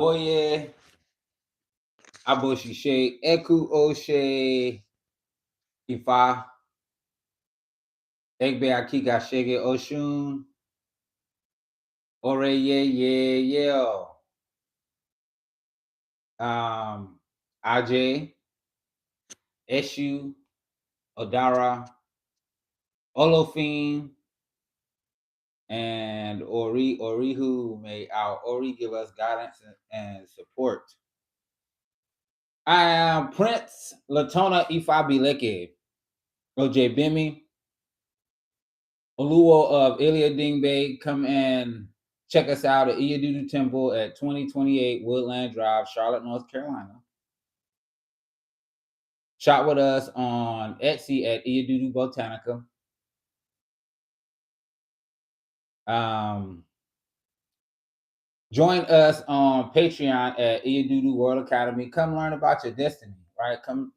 Oye, Aboshishe, Eku Oshe, Ifa, Egbe Akika Shege Oshun, Ore Ye, Aj, Eshu, Odara, Olofin, and Orihu. May our Ori give us guidance and support. I am Prince Latona Ifa Bileke, OJ Bimi, Oluo of Iliading Bay. Come and check us out at Iyadudu Temple at 2028 Woodland Drive, Charlotte, North Carolina. Shop with us on Etsy at Iyadudu Botanica. Join us on Patreon at Iyadudu World Academy. Come learn about your destiny, right? Come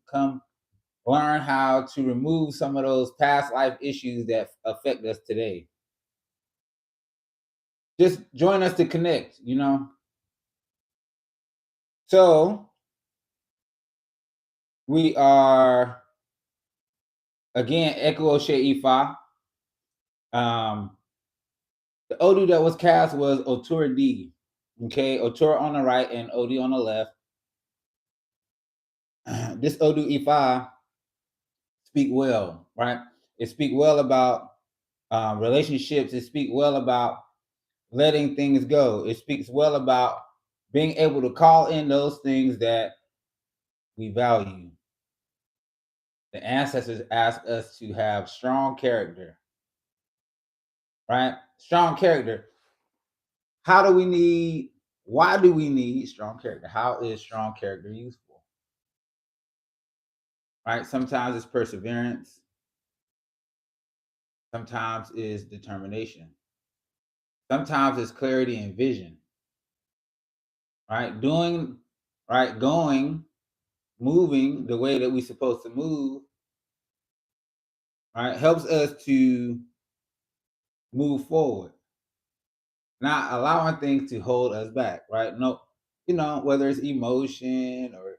learn how to remove some of those past life issues that affect us today. Just join us to connect, So we are again Echo Oshe Ifa. The Odu that was cast was Otura D. Okay, Otura on the right and Odi on the left. This Odu Ifa speak well, right? It speak well about relationships. It speak well about letting things go. It speaks well about being able to call in those things that we value. The ancestors ask us to have strong character, right? Strong character. Why do we need strong character? How is strong character useful? Right? Sometimes it's perseverance. Sometimes it's determination. Sometimes it's clarity and vision. Right? Moving the way that we're supposed to move, right, helps us to move forward. Not allowing things to hold us back, right? No, whether it's emotion or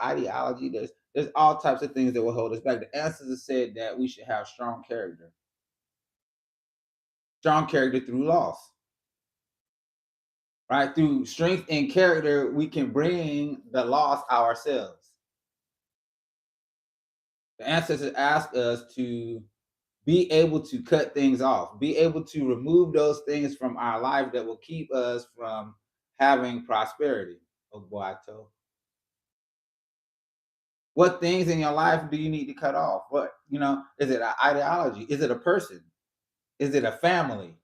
ideology, there's all types of things that will hold us back. The ancestors said that we should have strong character through loss, right? Through strength and character, we can bring the loss ourselves. The ancestors ask us to be able to cut things off, be able to remove those things from our life that will keep us from having prosperity. Obuato. What things in your life do you need to cut off? Is it an ideology? Is it a person? Is it a family?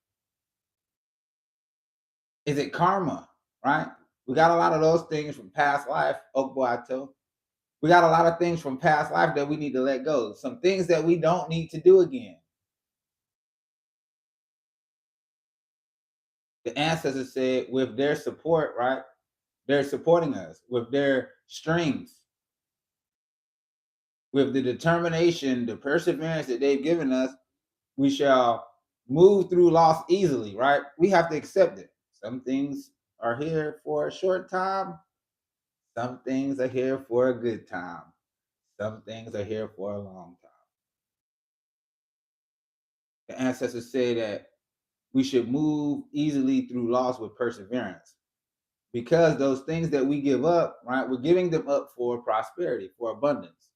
Is it karma? Right? We got a lot of those things from past life, Obuato. We got a lot of things from past life that we need to let go. Some things that we don't need to do again. The ancestors said with their support, right? They're supporting us with their strength, with the determination, the perseverance that they've given us. We shall move through loss easily, right? We have to accept it. Some things are here for a short time. Some things are here for a good time. Some things are here for a long time. The ancestors say that we should move easily through loss with perseverance, because those things that we give up, right, we're giving them up for prosperity, for abundance.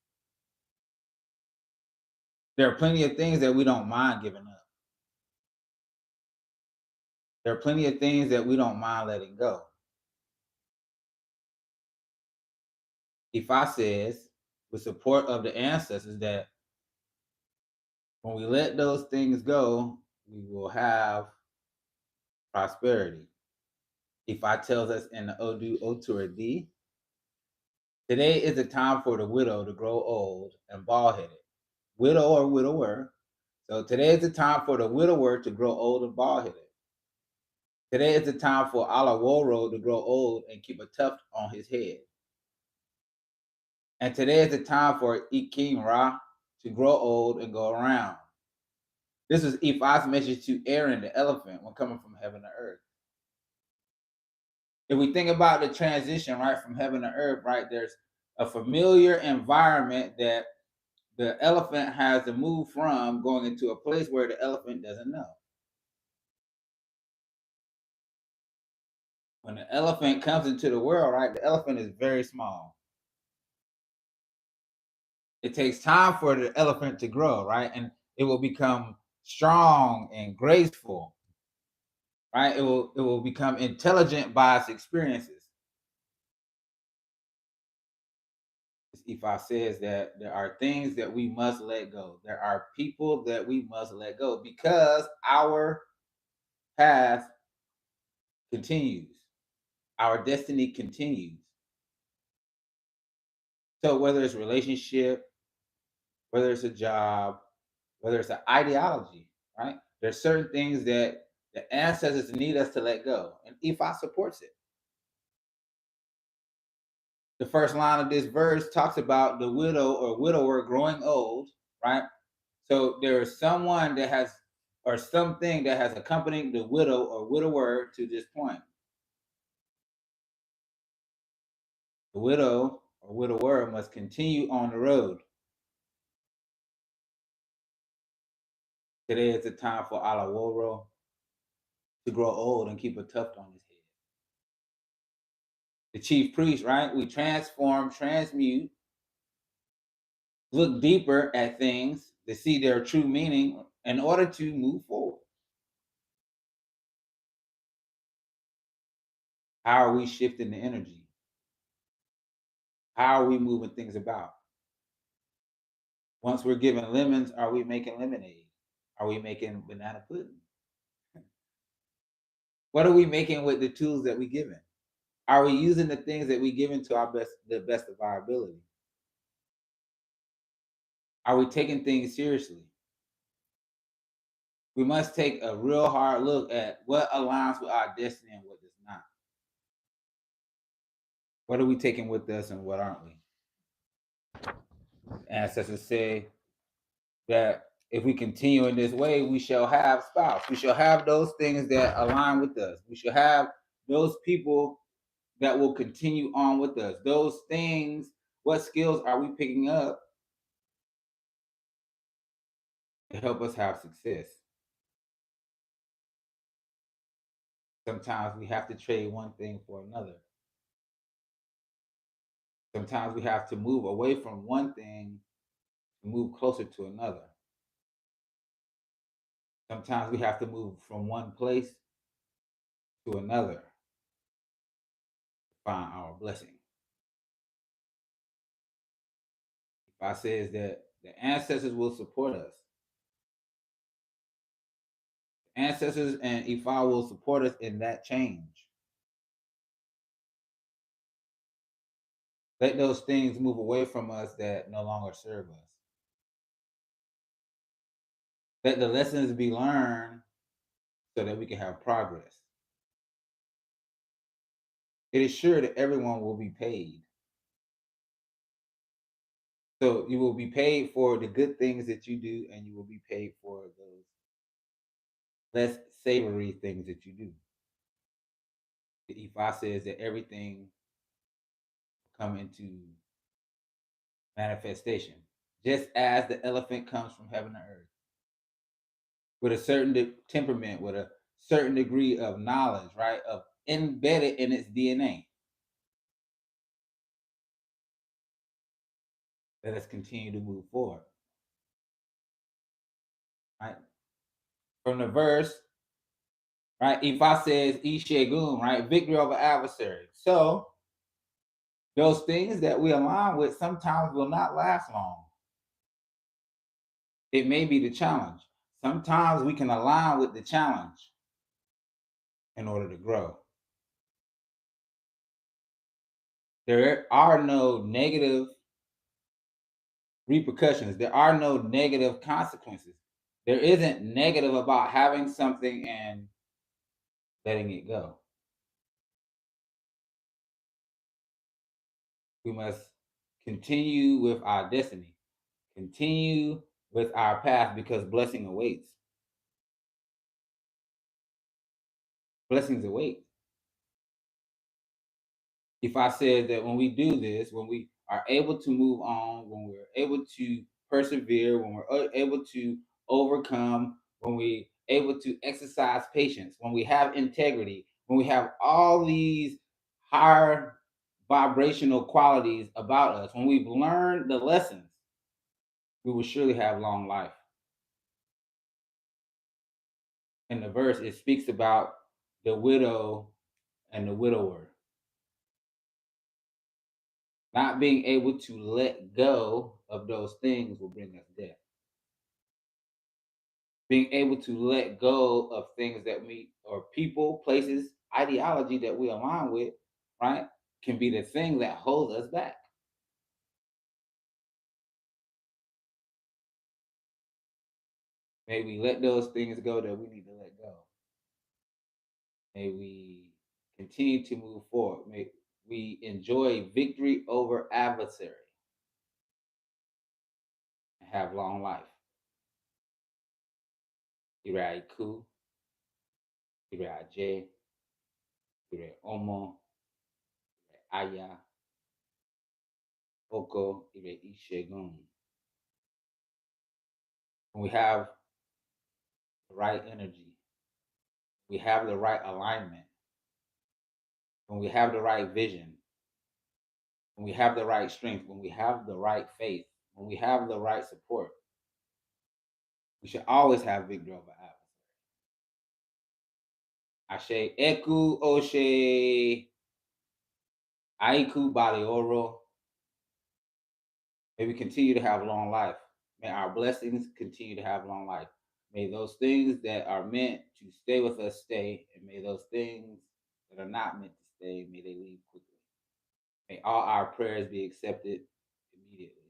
There are plenty of things that we don't mind giving up. There are plenty of things that we don't mind letting go. Ifa says, with support of the ancestors, that when we let those things go, we will have prosperity. Ifa tells us in the Odu Otura D, today is the time for the widow to grow old and bald-headed. Widow or widower. So today is the time for the widower to grow old and bald-headed. Today is the time for Alaworo to grow old and keep a tuft on his head. And today is the time for Ikinra to grow old and go around. This is Ifa's message to Erin, the elephant, when coming from heaven to earth. If we think about the transition, right, from heaven to earth, right, there's a familiar environment that the elephant has to move from, going into a place where the elephant doesn't know. When the elephant comes into the world, right, the elephant is very small. It takes time for the elephant to grow, right? And it will become strong and graceful, right? It will become intelligent by its experiences. Ifa says that there are things that we must let go. There are people that we must let go because our path continues. Our destiny continues. So whether it's relationship, whether it's a job, whether it's an ideology, right? There's certain things that the ancestors need us to let go. And Ifa supports it. The first line of this verse talks about the widow or widower growing old, right? So there is someone that has, or something that has accompanied the widow or widower to this point. The widow or widower must continue on the road. Today is the time for Alaworo to grow old and keep a tuft on his head. The chief priest, right? We transform, transmute, look deeper at things to see their true meaning in order to move forward. How are we shifting the energy? How are we moving things about? Once we're given lemons, are we making lemonade? Are we making banana pudding? What are we making with the tools that we given? Are we using the things that we given to the best of our ability? Are we taking things seriously? We must take a real hard look at what aligns with our destiny and what does not. What are we taking with us and what aren't we? Ancestors say that if we continue in this way, we shall have spouse. We shall have those things that align with us. We shall have those people that will continue on with us. Those things, what skills are we picking up to help us have success? Sometimes we have to trade one thing for another. Sometimes we have to move away from one thing to move closer to another. Sometimes we have to move from one place to another to find our blessing. If I says that the ancestors will support us, ancestors and Ifa will support us in that change. Let those things move away from us that no longer serve us. Let the lessons be learned so that we can have progress. It is sure that everyone will be paid. So you will be paid for the good things that you do, and you will be paid for those less savory things that you do. The Ifa says that everything come into manifestation, just as the elephant comes from heaven to earth, with a certain temperament, with a certain degree of knowledge, right, of embedded in its DNA. Let us continue to move forward. Right? From the verse, right, Ifa says Ishegun, right, victory over adversary. So those things that we align with sometimes will not last long. It may be the challenge. Sometimes we can align with the challenge in order to grow. There are no negative repercussions. There are no negative consequences. There isn't negative about having something and letting it go. We must continue with our destiny, continue with our path because blessing awaits. Blessings await. Ifa says that when we do this, when we are able to move on, when we're able to persevere, when we're able to overcome, when we able to exercise patience, when we have integrity, when we have all these higher vibrational qualities about us, when we've learned the lessons, we will surely have long life. In the verse, it speaks about the widow and the widower. Not being able to let go of those things will bring us death. Being able to let go of things that we, or people, places, ideology that we align with, right, can be the thing that holds us back. May we let those things go that we need to let go. May we continue to move forward. May we enjoy victory over adversary and have long life. Ire Iku, Ire Aje, Ire Omo, Ire Aya, Oko, Ire Ishegun. When we have the right energy, we have the right alignment, when we have the right vision, when we have the right strength, when we have the right faith, when we have the right support, we should always have victory over adversary. Ashe Eku Oshe Aiku Balioro. May we continue to have long life. May our blessings continue to have long life. May those things that are meant to stay with us stay, and may those things that are not meant to stay, may they leave quickly. May all our prayers be accepted immediately.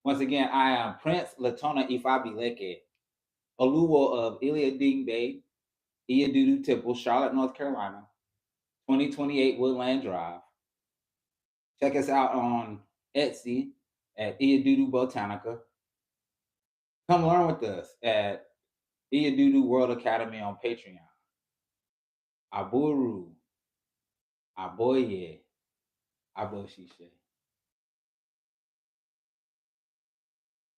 Once again, I am Prince Latona Ifabileke, Oluwo of Iliading Bay, Iyadudu Temple, Charlotte, North Carolina, 2028 Woodland Drive. Check us out on Etsy at Iyadudu Botanica. Come learn with us at Iyadudu World Academy on Patreon. Aburu, Aboye, Aboshishe.